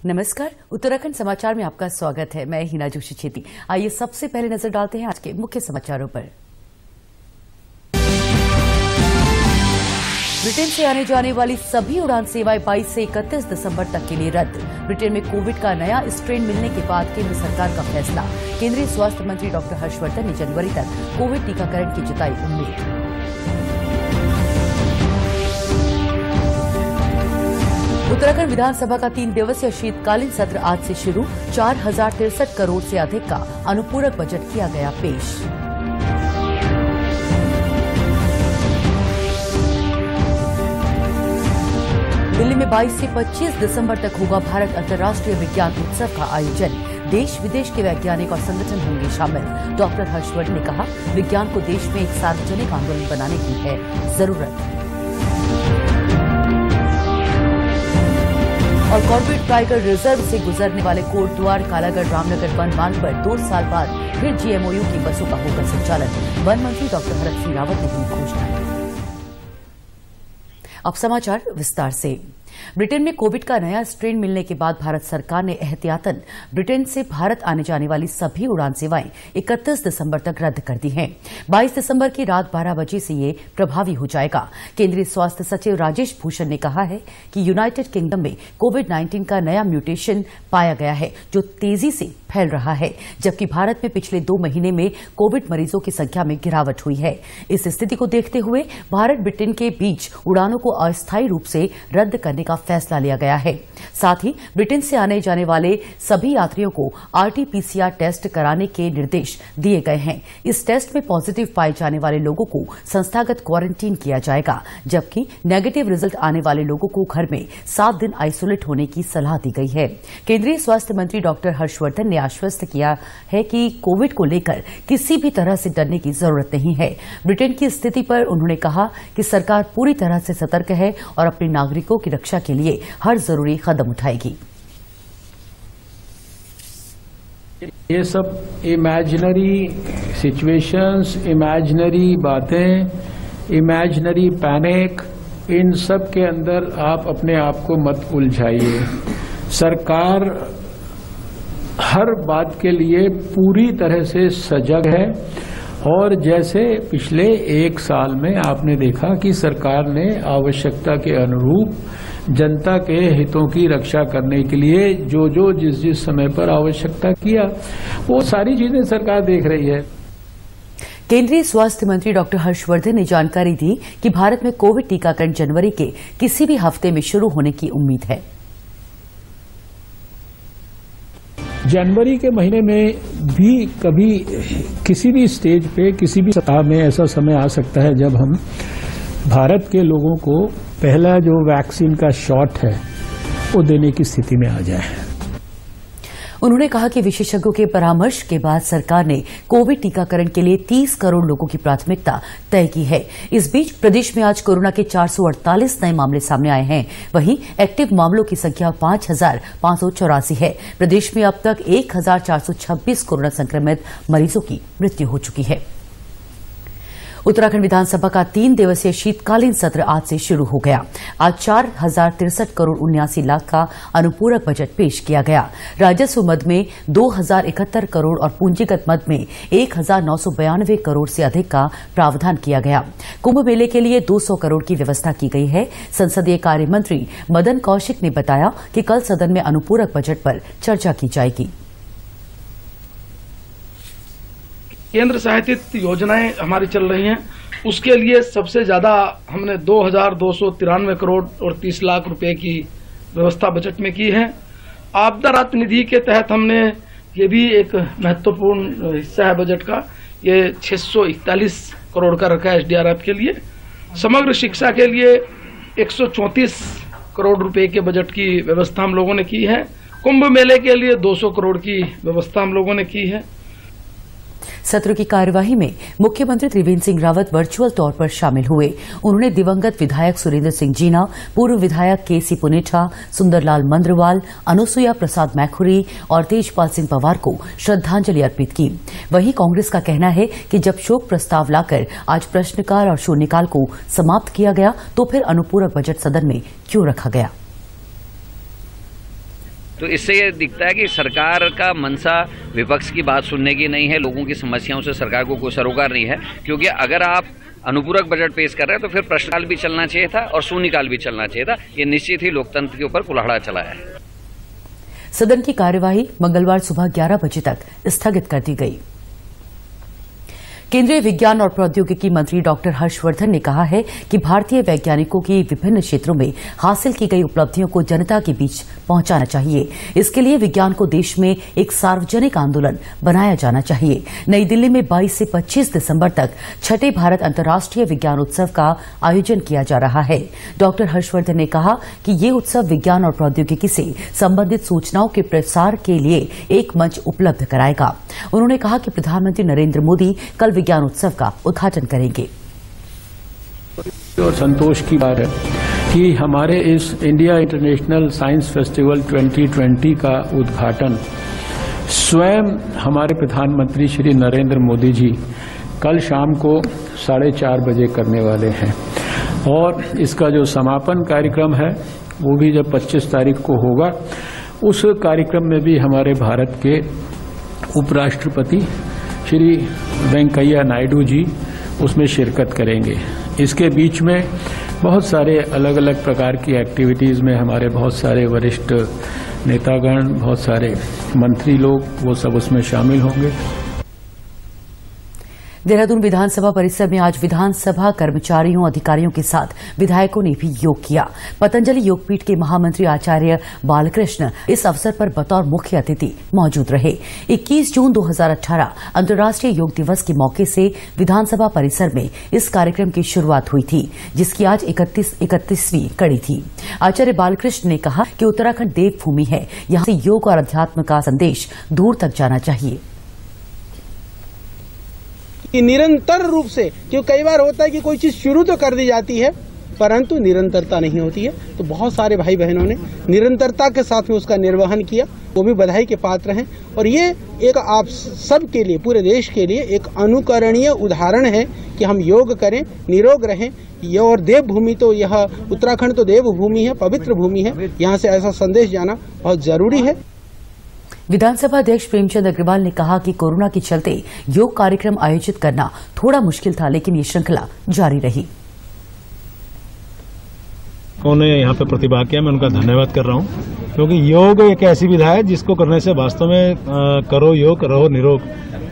नमस्कार, उत्तराखंड समाचार में आपका स्वागत है। मैं हिना जोशी चेती। आइए सबसे पहले नजर डालते हैं आज के मुख्य समाचारों पर। ब्रिटेन से आने जाने वाली सभी उड़ान सेवाएं 22 से 31 दिसंबर तक के लिए रद्द। ब्रिटेन में कोविड का नया स्ट्रेन मिलने के बाद केंद्र सरकार का फैसला। केंद्रीय स्वास्थ्य मंत्री डॉक्टर हर्षवर्धन ने जनवरी तक कोविड टीकाकरण की जताई उम्मीद। उत्तराखंड विधानसभा का 3 दिवसीय शीतकालीन सत्र आज से शुरू। 4063 करोड़ से अधिक का अनुपूरक बजट किया गया पेश। दिल्ली में 22 से 25 दिसंबर तक होगा भारत अंतर्राष्ट्रीय विज्ञान उत्सव का आयोजन। देश विदेश के वैज्ञानिक और संगठन होंगे शामिल। डॉक्टर हर्षवर्धन ने कहा, विज्ञान को देश में एक सार्वजनिक आंदोलन बनाने की है जरूरत। और कॉर्बेट टाइगर रिजर्व से गुजरने वाले कोटद्वार कालागढ़ रामनगर वन मार्ग पर 2 साल बाद फिर जीएमओयू की बसों का होगा संचालन। वन मंत्री डॉक्टर हरक सिंह रावत ने की घोषणा। अब समाचार विस्तार से। ब्रिटेन में कोविड का नया स्ट्रेन मिलने के बाद भारत सरकार ने एहतियातन ब्रिटेन से भारत आने जाने वाली सभी उड़ान सेवाएं 31 दिसंबर तक रद्द कर दी हैं। 22 दिसंबर की रात 12 बजे से ये प्रभावी हो जाएगा। केंद्रीय स्वास्थ्य सचिव राजेश भूषण ने कहा है कि यूनाइटेड किंगडम में कोविड-19 का नया म्यूटेशन पाया गया है जो तेजी से फैल रहा है, जबकि भारत में पिछले 2 महीने में कोविड मरीजों की संख्या में गिरावट हुई है। इस स्थिति को देखते हुए भारत ब्रिटेन के बीच उड़ानों को अस्थायी रूप से रद्द करने का फैसला लिया गया है। साथ ही ब्रिटेन से आने जाने वाले सभी यात्रियों को आरटी-पीसीआर टेस्ट कराने के निर्देश दिए गए हैं। इस टेस्ट में पॉजिटिव पाए जाने वाले लोगों को संस्थागत क्वारंटीन किया जाएगा, जबकि नेगेटिव रिजल्ट आने वाले लोगों को घर में 7 दिन आइसोलेट होने की सलाह दी गई है। केंद्रीय स्वास्थ्य मंत्री डॉक्टर हर्षवर्धन ने आश्वस्त किया है कि कोविड को लेकर किसी भी तरह से डरने की जरूरत नहीं है। ब्रिटेन की स्थिति पर उन्होंने कहा कि सरकार पूरी तरह से सतर्क है और अपने नागरिकों की रक्षा के लिए हर जरूरी कदम उठाएगी। ये सब इमेजिनरी सिचुएशंस, इमेजिनरी बातें, इमेजिनरी पैनिक, इन सब के अंदर आप अपने आप को मत उलझाइए। सरकार हर बात के लिए पूरी तरह से सजग है और जैसे पिछले 1 साल में आपने देखा कि सरकार ने आवश्यकता के अनुरूप जनता के हितों की रक्षा करने के लिए जो जिस समय पर आवश्यकता किया, वो सारी चीजें सरकार देख रही है। केंद्रीय स्वास्थ्य मंत्री डॉक्टर हर्षवर्धन ने जानकारी दी कि भारत में कोविड टीकाकरण जनवरी के किसी भी हफ्ते में शुरू होने की उम्मीद है। जनवरी के महीने में भी कभी किसी भी स्टेज पे, किसी भी सप्ताह में ऐसा समय आ सकता है जब हम भारत के लोगों को पहला जो वैक्सीन का शॉट है वो देने की स्थिति में आ जाए। उन्होंने कहा कि विशेषज्ञों के परामर्श के बाद सरकार ने कोविड टीकाकरण के लिए 30 करोड़ लोगों की प्राथमिकता तय की है। इस बीच प्रदेश में आज कोरोना के 448 नए मामले सामने आए हैं। वहीं एक्टिव मामलों की संख्या 5584 है। प्रदेश में अब तक 1426 कोरोना संक्रमित मरीजों की मृत्यु हो चुकी है। उत्तराखंड विधानसभा का 3 दिवसीय शीतकालीन सत्र आज से शुरू हो गया। आज 4063 करोड़ 79 लाख का अनुपूरक बजट पेश किया गया। राजस्व मद में 2071 करोड़ और पूंजीगत मद में 1992 करोड़ से अधिक का प्रावधान किया गया। कुंभ मेले के लिए 200 करोड़ की व्यवस्था की गई है। संसदीय कार्य मंत्री मदन कौशिक ने बताया कि कल सदन में अनुपूरक बजट पर चर्चा की जाएगी। केंद्र सहायतित योजनाएं हमारी चल रही हैं, उसके लिए सबसे ज्यादा हमने 2293 करोड़ और 30 लाख रुपए की व्यवस्था बजट में की है। आपदा राहत निधि के तहत हमने ये भी एक महत्वपूर्ण हिस्सा है बजट का, ये 641 करोड़ का रखा है एसडीआरएफ के लिए। समग्र शिक्षा के लिए 134 करोड़ रुपए के बजट की व्यवस्था हम लोगों ने की है। कुंभ मेले के लिए 200 करोड़ की व्यवस्था हम लोगों ने की है। सत्र की कार्यवाही में मुख्यमंत्री त्रिवेंद्र सिंह रावत वर्चुअल तौर पर शामिल हुए। उन्होंने दिवंगत विधायक सुरेंद्र सिंह जीना, पूर्व विधायक केसी पुनेठा, सुंदरलाल मंद्रवाल, अनुसुईया प्रसाद मैखुरी और तेजपाल सिंह पवार को श्रद्धांजलि अर्पित की। वहीं कांग्रेस का कहना है कि जब शोक प्रस्ताव लाकर आज प्रश्नकाल और शून्यकाल को समाप्त किया गया तो फिर अनुपूरक बजट सदन में क्यों रखा गया। तो इससे ये दिखता है कि सरकार का मंशा विपक्ष की बात सुनने की नहीं है, लोगों की समस्याओं से सरकार को कोई सरोकार नहीं है। क्योंकि अगर आप अनुपूरक बजट पेश कर रहे हैं तो फिर प्रश्नकाल भी चलना चाहिए था और शून्यकाल भी चलना चाहिए था। ये निश्चित ही लोकतंत्र के ऊपर कुल्हाड़ा चलाया है। सदन की कार्यवाही मंगलवार सुबह 11 बजे तक स्थगित कर दी गई। केंद्रीय विज्ञान और प्रौद्योगिकी मंत्री डॉक्टर हर्षवर्धन ने कहा है कि भारतीय वैज्ञानिकों की विभिन्न क्षेत्रों में हासिल की गई उपलब्धियों को जनता के बीच पहुंचाना चाहिए। इसके लिए विज्ञान को देश में एक सार्वजनिक आंदोलन बनाया जाना चाहिए। नई दिल्ली में 22 से 25 दिसंबर तक छठे भारत अंतर्राष्ट्रीय विज्ञान उत्सव का आयोजन किया जा रहा है। डॉक्टर हर्षवर्धन ने कहा कि ये उत्सव विज्ञान और प्रौद्योगिकी से संबंधित सूचनाओं के प्रसार के लिए एक मंच उपलब्ध कराएगा। उन्होंने कहा कि प्रधानमंत्री नरेंद्र मोदी कल विज्ञान उत्सव का उद्घाटन करेंगे। और संतोष की बात है कि हमारे इस इंडिया इंटरनेशनल साइंस फेस्टिवल 2020 का उद्घाटन स्वयं हमारे प्रधानमंत्री श्री नरेंद्र मोदी जी कल शाम को 4:30 बजे करने वाले हैं। और इसका जो समापन कार्यक्रम है वो भी जब 25 तारीख को होगा, उस कार्यक्रम में भी हमारे भारत के उपराष्ट्रपति श्री वेंकैया नायडू जी उसमें शिरकत करेंगे। इसके बीच में बहुत सारे अलग अलग प्रकार की एक्टिविटीज़ में हमारे बहुत सारे वरिष्ठ नेतागण, बहुत सारे मंत्री लोग, वो सब उसमें शामिल होंगे। देहरादून विधानसभा परिसर में आज विधानसभा कर्मचारियों अधिकारियों के साथ विधायकों ने भी योग किया। पतंजलि योगपीठ के महामंत्री आचार्य बालकृष्ण इस अवसर पर बतौर मुख्य अतिथि मौजूद रहे। 21 जून 2018 अंतर्राष्ट्रीय योग दिवस के मौके से विधानसभा परिसर में इस कार्यक्रम की शुरुआत हुई थी, जिसकी आज 31वीं कड़ी थी। आचार्य बालकृष्ण ने कहा कि उत्तराखंड देवभूमि है, यहां से योग और अध्यात्म का संदेश दूर तक जाना चाहिए। कि निरंतर रूप से, क्योंकि कई बार होता है कि कोई चीज शुरू तो कर दी जाती है परंतु निरंतरता नहीं होती है। तो बहुत सारे भाई बहनों ने निरंतरता के साथ में उसका निर्वहन किया, वो भी बधाई के पात्र हैं। और ये एक आप सब के लिए, पूरे देश के लिए एक अनुकरणीय उदाहरण है कि हम योग करें, निरोग रहें। ये और देवभूमि, तो यह उत्तराखंड तो देवभूमि है, पवित्र भूमि है, यहाँ से ऐसा संदेश जाना बहुत जरूरी है। विधानसभा अध्यक्ष प्रेमचंद अग्रवाल ने कहा कि कोरोना के चलते योग कार्यक्रम आयोजित करना थोड़ा मुश्किल था, लेकिन ये श्रृंखला जारी रही। उन्होंने यहाँ पे प्रतिभाग किया, मैं उनका धन्यवाद कर रहा हूँ, क्योंकि योग एक ऐसी विधा है जिसको करने से वास्तव में करो योग रहो निरोग।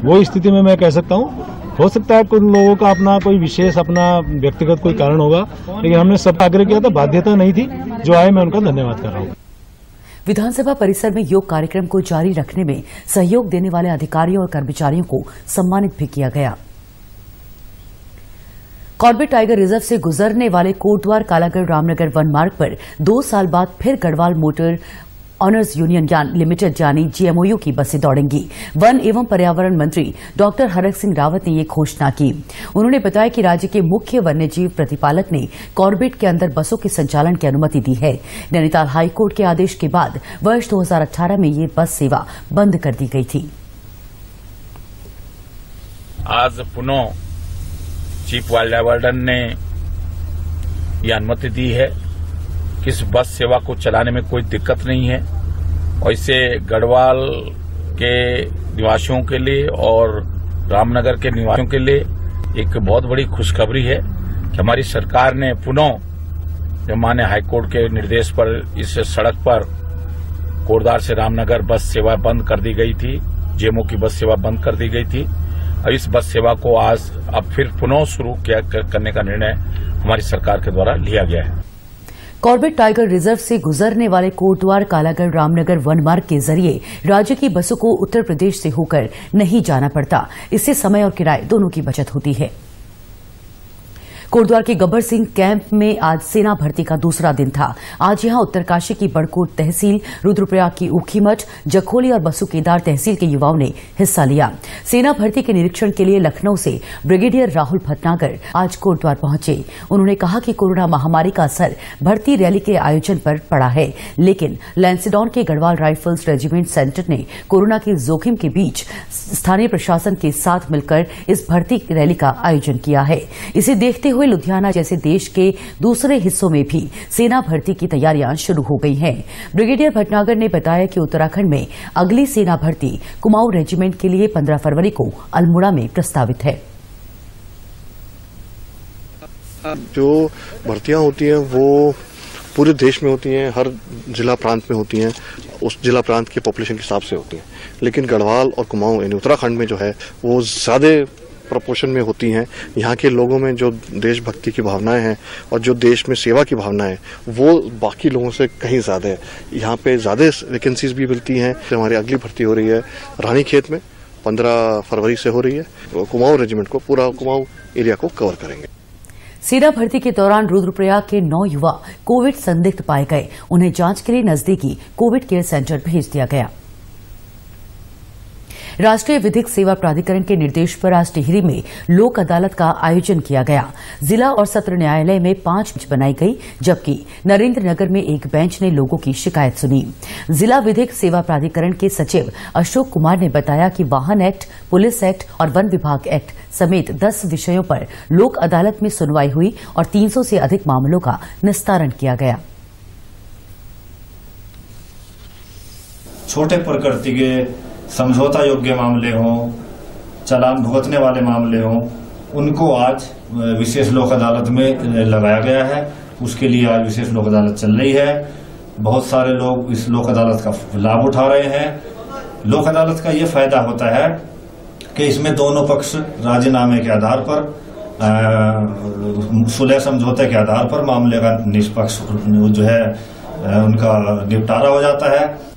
वो स्थिति में मैं कह सकता हूँ, हो सकता है कुछ लोगों का अपना कोई विशेष अपना व्यक्तिगत कोई कारण होगा, लेकिन हमने सब आग्रह किया था, बाध्यता नहीं थी। जो आए मैं उनका धन्यवाद कर रहा हूँ। विधानसभा परिसर में योग कार्यक्रम को जारी रखने में सहयोग देने वाले अधिकारियों और कर्मचारियों को सम्मानित भी किया गया। कॉर्बेट टाइगर रिजर्व से गुजरने वाले कोटद्वार कालागढ़ रामनगर वन मार्ग पर 2 साल बाद फिर Garhwal motor honours union limited यानी जीएमओयू की बसें दौड़ेंगी। वन एवं पर्यावरण मंत्री डॉक्टर हरक सिंह रावत ने ये घोषणा की। उन्होंने बताया कि राज्य के मुख्य वन्यजीव प्रतिपालक ने कॉर्बेट के अंदर बसों के संचालन की अनुमति दी है। नैनीताल हाईकोर्ट के आदेश के बाद वर्ष 2018 में ये बस सेवा बंद कर दी गई थी। आज पुनः चीफ वाइल्ड लाइफ वार्डन ने यह अनुमति दी है कि इस बस सेवा को चलाने में कोई दिक्कत नहीं है, और इससे गढ़वाल के निवासियों के लिए और रामनगर के निवासियों के लिए एक बहुत बड़ी खुशखबरी है कि हमारी सरकार ने पुनः माननीय हाईकोर्ट के निर्देश पर इस सड़क पर कोटद्वार से रामनगर बस सेवा बंद कर दी गई थी, जेएमओ की बस सेवा बंद कर दी गई थी, और इस बस सेवा को आज अब फिर पुनः शुरू करने का निर्णय हमारी सरकार के द्वारा लिया गया है। कॉर्बेट टाइगर रिजर्व से गुजरने वाले कोटद्वार कालागढ़ रामनगर वन मार्ग के जरिए राज्य की बसों को उत्तर प्रदेश से होकर नहीं जाना पड़ता। इससे समय और किराए दोनों की बचत होती है। कोटद्वार के गब्बर सिंह कैंप में आज सेना भर्ती का दूसरा दिन था। आज यहां उत्तरकाशी की बड़कोट तहसील, रुद्रप्रयाग की ऊखीमठ, जखोली और बसुकेदार तहसील के युवाओं ने हिस्सा लिया। सेना भर्ती के निरीक्षण के लिए लखनऊ से ब्रिगेडियर राहुल भटनागर आज कोटद्वार पहुंचे। उन्होंने कहा कि कोरोना महामारी का असर भर्ती रैली के आयोजन पर पड़ा है, लेकिन लैंसडाउन के गढ़वाल राइफल्स रेजिमेंट सेंटर ने कोरोना के जोखिम के बीच स्थानीय प्रशासन के साथ मिलकर इस भर्ती रैली का आयोजन किया है। इसे देखते हुए हुए लुधियाना जैसे देश के दूसरे हिस्सों में भी सेना भर्ती की तैयारियां शुरू हो गई हैं। ब्रिगेडियर भटनागर ने बताया कि उत्तराखंड में अगली सेना भर्ती कुमाऊं रेजिमेंट के लिए 15 फरवरी को अल्मोड़ा में प्रस्तावित है। जो भर्तियां होती हैं वो पूरे देश में होती हैं, हर जिला प्रांत में होती हैं, उस जिला प्रांत के पॉपुलेशन के हिसाब से होती हैं। लेकिन गढ़वाल और कुमाऊं यानी उत्तराखंड में जो है वो ज्यादा प्रोपोर्शन में होती हैं। यहाँ के लोगों में जो देशभक्ति की भावनाएं हैं और जो देश में सेवा की भावनाएं हैं वो बाकी लोगों से कहीं ज्यादा है। यहाँ पे ज्यादा वैकेंसीज भी मिलती हैं। हमारी अगली भर्ती हो रही है रानीखेत में 15 फरवरी से हो रही है। कुमाऊं रेजिमेंट को पूरा कुमाऊं एरिया को कवर करेंगे। सेना भर्ती के दौरान रुद्रप्रयाग के 9 युवा कोविड संदिग्ध पाए गए। उन्हें जांच के लिए नजदीकी कोविड केयर सेंटर भेज दिया गया। राष्ट्रीय विधिक सेवा प्राधिकरण के निर्देश पर आज टिहरी में लोक अदालत का आयोजन किया गया। जिला और सत्र न्यायालय में 5 बेंच बनाई गई, जबकि नरेंद्रनगर में एक बेंच ने लोगों की शिकायत सुनी। जिला विधिक सेवा प्राधिकरण के सचिव अशोक कुमार ने बताया कि वाहन एक्ट, पुलिस एक्ट और वन विभाग एक्ट समेत 10 विषयों पर लोक अदालत में सुनवाई हुई और 300 से अधिक मामलों का निस्तारण किया गया। छोटे प्रकृति के समझौता योग्य मामले हों, चालान भुगतने वाले मामले हों, उनको आज विशेष लोक अदालत में लगाया गया है। उसके लिए आज विशेष लोक अदालत चल रही है। बहुत सारे लोग इस लोक अदालत का लाभ उठा रहे हैं। लोक अदालत का ये फायदा होता है कि इसमें दोनों पक्ष राजीनामे के आधार पर, सुलह समझौते के आधार पर मामले का निष्पक्ष जो है उनका निपटारा हो जाता है।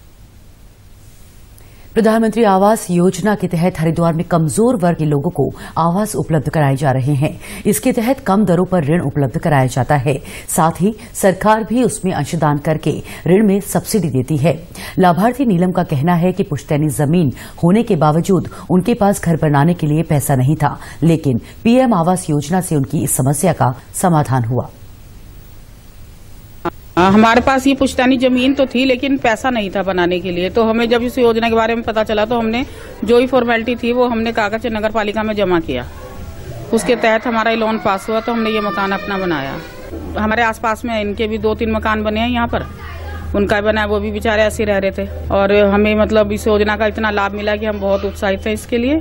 प्रधानमंत्री आवास योजना के तहत हरिद्वार में कमजोर वर्ग के लोगों को आवास उपलब्ध कराए जा रहे हैं। इसके तहत कम दरों पर ऋण उपलब्ध कराया जाता है। साथ ही सरकार भी उसमें अंशदान करके ऋण में सब्सिडी देती है। लाभार्थी नीलम का कहना है कि पुश्तैनी जमीन होने के बावजूद उनके पास घर बनाने के लिए पैसा नहीं था, लेकिन पीएम आवास योजना से उनकी इस समस्या का समाधान हुआ। हमारे पास ये पुश्तैनी जमीन तो थी, लेकिन पैसा नहीं था बनाने के लिए। तो हमें जब इस योजना के बारे में पता चला तो हमने जो ही फॉर्मेलिटी थी वो हमने कागज नगर पालिका में जमा किया। उसके तहत हमारा ये लोन पास हुआ तो हमने ये मकान अपना बनाया। हमारे आसपास में इनके भी 2-3 मकान बने हैं यहाँ पर, उनका बना, वो भी बेचारे ऐसे रह रहे थे। और हमें मतलब इस योजना का इतना लाभ मिला कि हम बहुत उत्साहित हैं इसके लिए।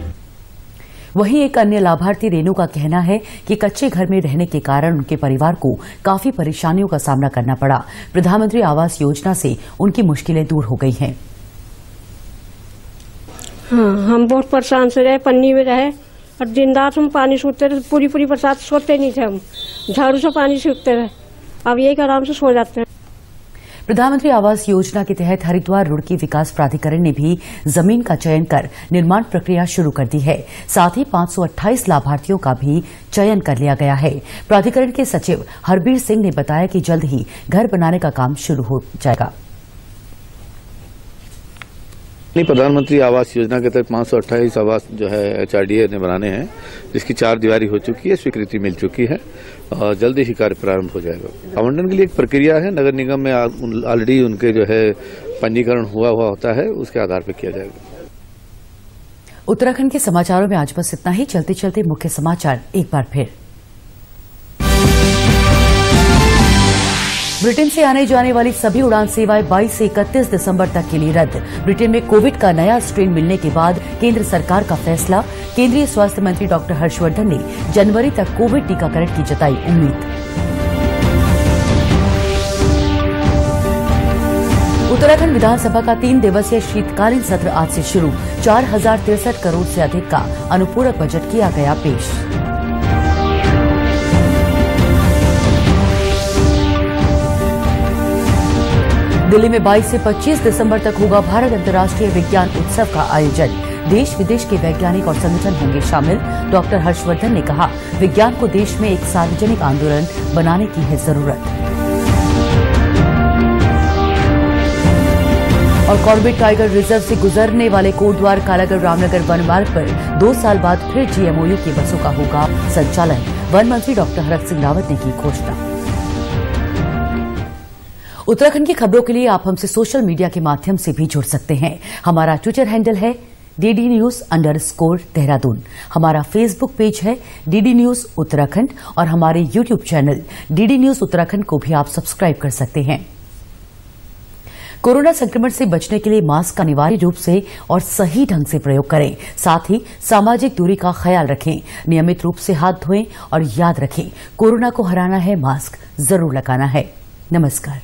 वहीं एक अन्य लाभार्थी रेनू का कहना है कि कच्चे घर में रहने के कारण उनके परिवार को काफी परेशानियों का सामना करना पड़ा। प्रधानमंत्री आवास योजना से उनकी मुश्किलें दूर हो गई हैं। हाँ, हम बहुत परेशान से रहे, पन्नी में रहे और दिन रात हम पानी सूखते रहे। पूरी बरसात सोते नहीं थे, हम झाड़ू से पानी सूखते रहे। अब यही आराम से सो जाते हैं। प्रधानमंत्री आवास योजना के तहत हरिद्वार रुड़की विकास प्राधिकरण ने भी जमीन का चयन कर निर्माण प्रक्रिया शुरू कर दी है। साथ ही 528 लाभार्थियों का भी चयन कर लिया गया है। प्राधिकरण के सचिव हरबीर सिंह ने बताया कि जल्द ही घर बनाने का काम शुरू हो जाएगा। प्रधानमंत्री आवास योजना के तहत 528 आवास जो है HRDA ने बनाने हैं, जिसकी 4 दीवारी हो चुकी है, स्वीकृति मिल चुकी है और जल्दी ही कार्य प्रारंभ हो जाएगा। आवंटन के लिए एक प्रक्रिया है, नगर निगम में ऑलरेडी उनके जो है पंजीकरण हुआ होता है, उसके आधार पर किया जाएगा। उत्तराखंड के समाचारों में आज बस इतना ही। चलते चलते मुख्य समाचार एक बार फिर। ब्रिटेन से आने जाने वाली सभी उड़ान सेवाएं 22 से 31 दिसंबर तक के लिए रद्द। ब्रिटेन में कोविड का नया स्ट्रेन मिलने के बाद केंद्र सरकार का फैसला। केंद्रीय स्वास्थ्य मंत्री डॉक्टर हर्षवर्धन ने जनवरी तक कोविड टीकाकरण की जताई उम्मीद। उत्तराखंड विधानसभा का 3 दिवसीय शीतकालीन सत्र आज से शुरू। 4063 करोड़ से अधिक का अनुपूरक बजट किया गया पेश। दिल्ली में 22 से 25 दिसंबर तक होगा भारत अंतर्राष्ट्रीय विज्ञान उत्सव का आयोजन। देश विदेश के वैज्ञानिक और संगठन होंगे शामिल। डॉक्टर हर्षवर्धन ने कहा, विज्ञान को देश में एक सार्वजनिक आंदोलन बनाने की है जरूरत। और कॉर्बेट टाइगर रिजर्व से गुजरने वाले कोटद्वार कालागढ़ रामनगर वन मार्ग पर 2 साल बाद फिर GMOU की बसों का होगा संचालन। वन मंत्री डॉक्टर हरक सिंह रावत ने की घोषणा। उत्तराखंड की खबरों के लिए आप हमसे सोशल मीडिया के माध्यम से भी जुड़ सकते हैं। हमारा ट्विटर हैंडल है DD News _देहरादून। हमारा फेसबुक पेज है DD News उत्तराखंड और हमारे YouTube channel DD News Uttarakhand को भी आप सब्सक्राइब कर सकते हैं। कोरोना संक्रमण से बचने के लिए मास्क का अनिवार्य रूप से और सही ढंग से प्रयोग करें। साथ ही सामाजिक दूरी का ख्याल रखें, नियमित रूप से हाथ धोएं और याद रखें, कोरोना को हराना है, मास्क जरूर लगाना है। नमस्कार।